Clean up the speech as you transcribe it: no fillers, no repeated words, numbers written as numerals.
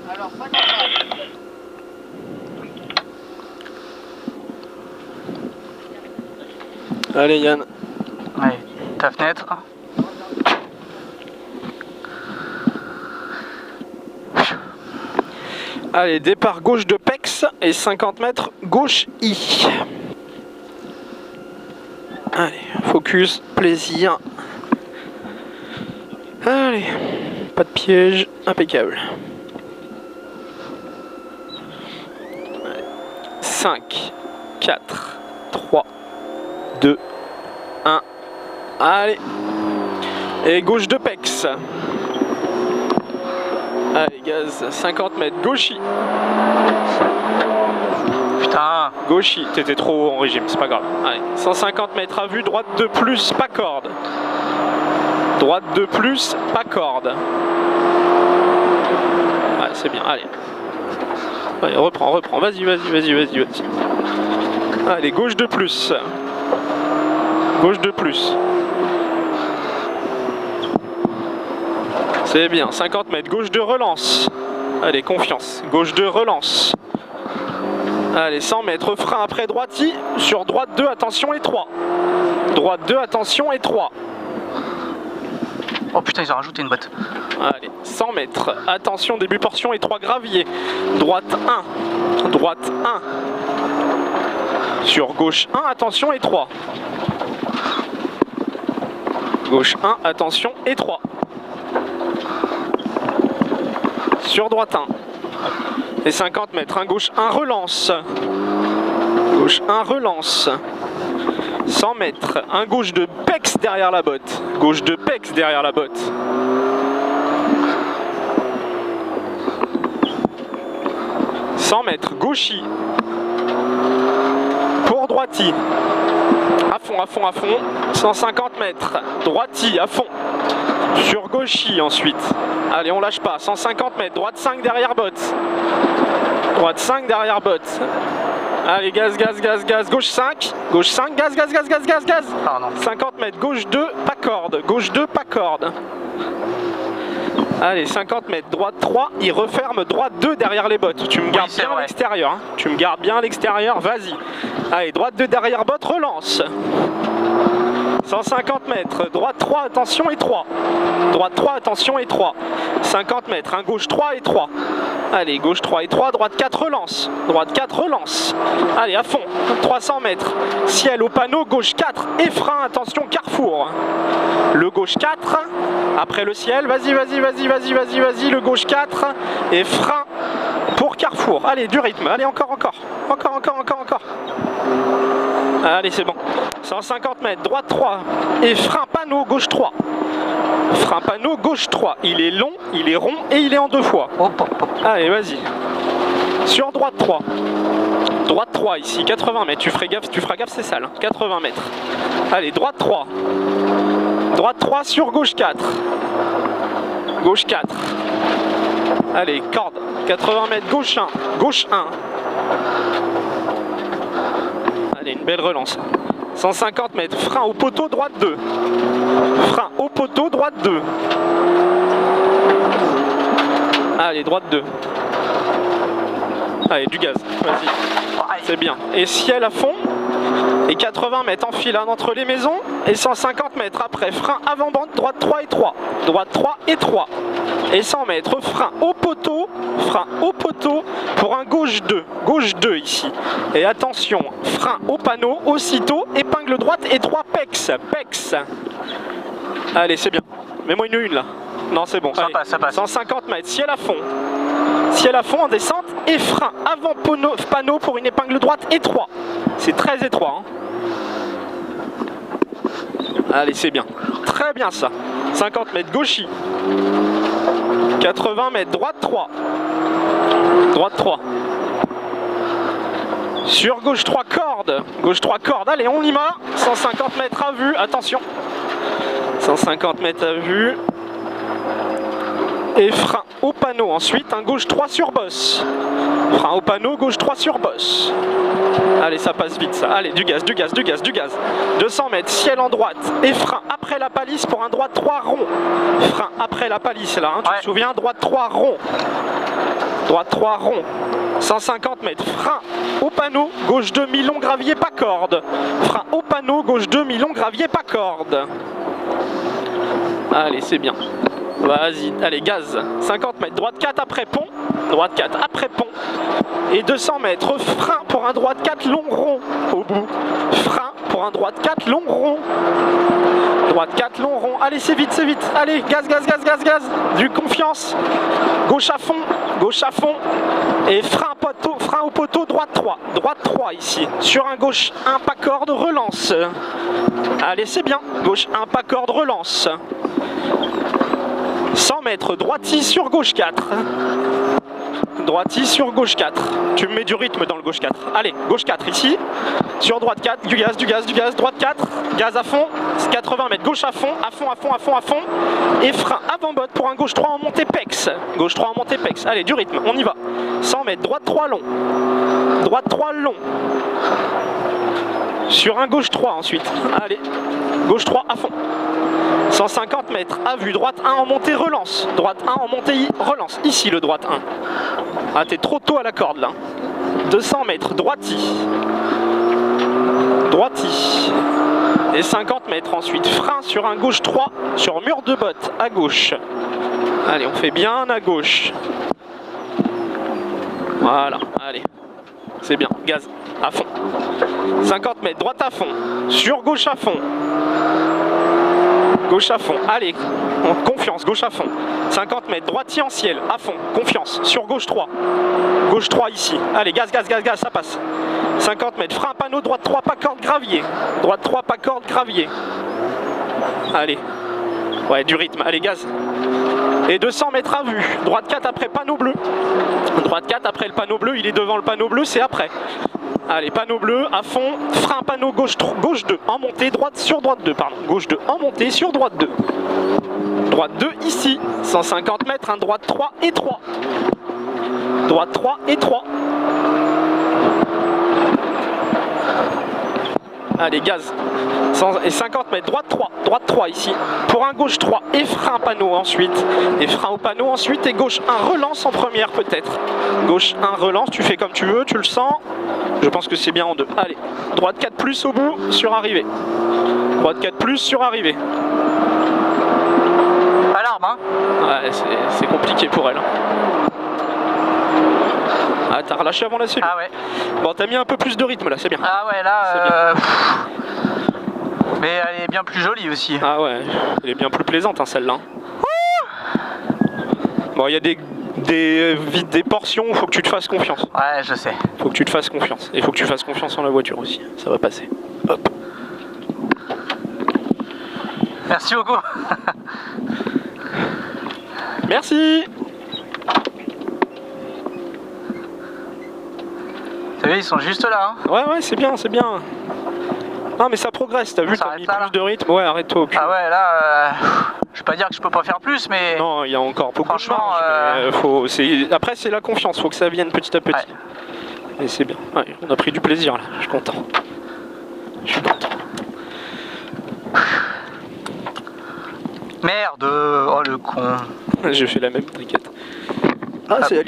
Alors 54. Allez Yann. Allez, ta fenêtre. Allez, départ gauche de Pex et 50 mètres gauche I. Allez, focus, plaisir. Allez, pas de piège, impeccable. Allez. 5, 4, 3, 2, 1. Allez. Et gauche de Pex. Allez, gaz, 50 mètres, gauche. Putain. Gauche, t'étais trop haut en régime, c'est pas grave. Allez, 150 mètres à vue, droite de plus, pas corde. Droite de plus, pas corde. Ouais, c'est bien, allez. Allez, reprends, vas-y. Allez, gauche de plus. Gauche de plus. C'est bien, 50 mètres, gauche de relance. Allez, confiance, gauche de relance. Allez, 100 mètres, frein après droiti. Sur droite 2, attention et 3. Droite 2, attention et 3. Oh putain, ils ont rajouté une botte. Allez, 100 mètres, attention, début portion et 3 graviers. Droite 1, droite 1. Sur gauche 1, attention et 3. Gauche 1, attention et 3. Sur droite 1. Et 50 mètres, un gauche 1, relance. Gauche 1, relance. 100 mètres, un gauche de Pex derrière la botte. Gauche de Pex derrière la botte. « 100 mètres, gauchi. Pour droiti. À fond. 150 mètres, droiti, à fond. Sur gauchi ensuite. Allez, on lâche pas. 150 mètres, droite 5 derrière botte. Droite 5 derrière botte. Allez, gaz. Gauche 5, gaz. Pardon. 50 mètres, gauche 2, pas corde. Gauche 2, pas corde. Allez, 50 mètres, droite 3, il referme droite 2 derrière les bottes. Tu me gardes bien à l'extérieur. Hein. Tu me gardes bien à l'extérieur, vas-y. Allez, droite 2 derrière botte, relance. 150 mètres, droite 3, attention et 3. Droite 3, attention et 3. 50 mètres, un gauche 3 et 3. Allez, gauche 3 et 3, droite 4, relance. Droite 4, relance. Allez, à fond, 300 mètres. Ciel au panneau, gauche 4 et frein, attention, carrefour. Le gauche 4, après le ciel, vas-y, le gauche 4 et frein pour carrefour. Allez, du rythme, allez, encore. Allez, c'est bon. 150 mètres, droite 3 et frein panneau, gauche 3. Frein panneau, gauche 3. Il est long, il est rond et il est en 2 fois. Allez, vas-y. Sur droite 3. Droite 3 ici, 80 mètres. Tu feras gaffe, c'est sale. Hein. 80 mètres. Allez, droite 3. Droite 3 sur gauche 4. Gauche 4. Allez, corde. 80 mètres, gauche 1. Gauche 1. Allez, une belle relance. 150 mètres, frein au poteau, droite 2. Frein au poteau, droite 2. Allez, droite 2. Allez, du gaz, vas-y. C'est bien. Et ciel à fond. Et 80 mètres en filade entre les maisons. Et 150 mètres après, frein avant-bande, droite 3 et 3. Droite 3 et 3. Et 100 mètres, frein au poteau pour un gauche 2. Gauche 2 ici. Et attention, frein au panneau, aussitôt, épingle droite et 3 pex. Allez, c'est bien. Mets-moi une là. Non, c'est bon. Ça passe. 150 mètres, ciel à fond. Ciel à fond en descente et frein avant panneau pour une épingle droite et 3. C'est très étroit. Hein. Allez, c'est bien. Très bien ça. 50 mètres, gauchi. 80 mètres, droite 3. Droite 3. Sur gauche 3, corde. Gauche 3, corde. Allez, on y va. 150 mètres à vue. Attention. 150 mètres à vue. Et frein au panneau ensuite, un gauche 3 sur bosse. Frein au panneau, gauche 3 sur bosse. Allez, ça passe vite ça. Allez, du gaz, du gaz, du gaz, du gaz. 200 mètres, ciel en droite. Et frein après la palisse pour un droite 3 rond. Frein après la palisse là, hein, tu te souviens, droite 3 rond. Droite 3 rond. 150 mètres, frein au panneau, gauche 2 mi-long, gravier pas corde. Frein au panneau, gauche 2 mi-long, gravier pas corde. Allez, c'est bien. Vas-y, allez, gaz. 50 mètres, droite 4 après pont. Droite 4 après pont. Et 200 mètres, frein pour un droite 4 long rond au bout. Frein pour un droite 4 long rond. Droite 4 long rond. Allez, c'est vite, c'est vite. Allez, gaz, gaz, gaz, gaz, gaz. Du confiance. Gauche à fond, gauche à fond. Et frein au poteau, droite 3. Droite 3 ici. Sur un gauche 1 pas corde, relance. Allez, c'est bien. Gauche 1 pas corde, relance. 100 mètres, droite 6 sur gauche 4. Droite 6 sur gauche 4. Tu me mets du rythme dans le gauche 4. Allez, gauche 4 ici. Sur droite 4, du gaz, du gaz, du gaz. Droite 4, gaz à fond. 80 mètres, gauche à fond, à fond, à fond, à fond, à fond. Et frein avant-botte pour un gauche 3 en montée pex. Gauche 3 en montée pex. Allez, du rythme, on y va. 100 mètres, droite 3 long. Droite 3 long. Sur un gauche 3 ensuite. Allez, gauche 3 à fond. 150 mètres, à vue, droite 1 en montée, relance. Droite 1 en montée, relance. Ici le droite 1. Ah, t'es trop tôt à la corde là. 200 mètres, droiti. Droiti. Et 50 mètres ensuite, frein sur un gauche 3, sur mur de botte, à gauche. Allez, on fait bien à gauche. Voilà, allez. C'est bien, gaz, à fond. 50 mètres, droite à fond. Sur gauche à fond. Gauche à fond, allez, confiance, gauche à fond. 50 mètres, droitier en ciel, à fond, confiance, sur gauche 3. Gauche 3 ici, allez, gaz, gaz, gaz, gaz, ça passe. 50 mètres, frein panneau, droite 3, pas corde, gravier. Droite 3, pas corde, gravier. Allez, ouais, du rythme, allez, gaz. Et 200 mètres à vue, droite 4 après panneau bleu. Droite 4 après le panneau bleu, il est devant le panneau bleu, c'est après. Allez, panneau bleu, à fond, frein panneau gauche 2, en montée, droite sur droite 2, pardon. Gauche 2, en montée, sur droite 2. Droite 2 ici, 150 mètres, un droite 3 et 3. Droite 3 et 3. Allez, gaz. Et 50 mètres, droite 3 ici. Pour un gauche 3 et frein panneau ensuite. Et frein au panneau ensuite et gauche 1 relance en première peut-être. Gauche 1 relance, tu fais comme tu veux, tu le sens. Je pense que c'est bien en 2. Allez, droite 4 plus au bout, sur arrivée. Droite 4 plus sur arrivée. Alarme, hein. Ouais, c'est compliqué pour elle. Ah, t'as relâché avant la cellule. Ah ouais. Bon, t'as mis un peu plus de rythme là, c'est bien. Ah ouais, là, mais elle est bien plus jolie aussi. Ah ouais, elle est bien plus plaisante hein, celle-là. Bon, il y a des portions où il faut que tu te fasses confiance. Ouais, je sais. Faut que tu te fasses confiance. Et il faut que tu fasses confiance en la voiture aussi. Ça va passer. Hop. Merci beaucoup. Merci. T'as vu, ils sont juste là. Hein. Ouais, c'est bien, c'est bien. Non, mais ça progresse, t'as vu, t'as mis plus de rythme. Ouais, arrête-toi. Ah ouais, là, je vais pas dire que je peux pas faire plus, mais... Non, il y a encore beaucoup de franchement, marge, mais après, c'est la confiance, faut que ça vienne petit à petit. Ouais. Et c'est bien. Ouais, on a pris du plaisir, là. Je suis content. Je suis content. Merde, oh le con. J'ai fait la même, t'inquiète. Ah, c'est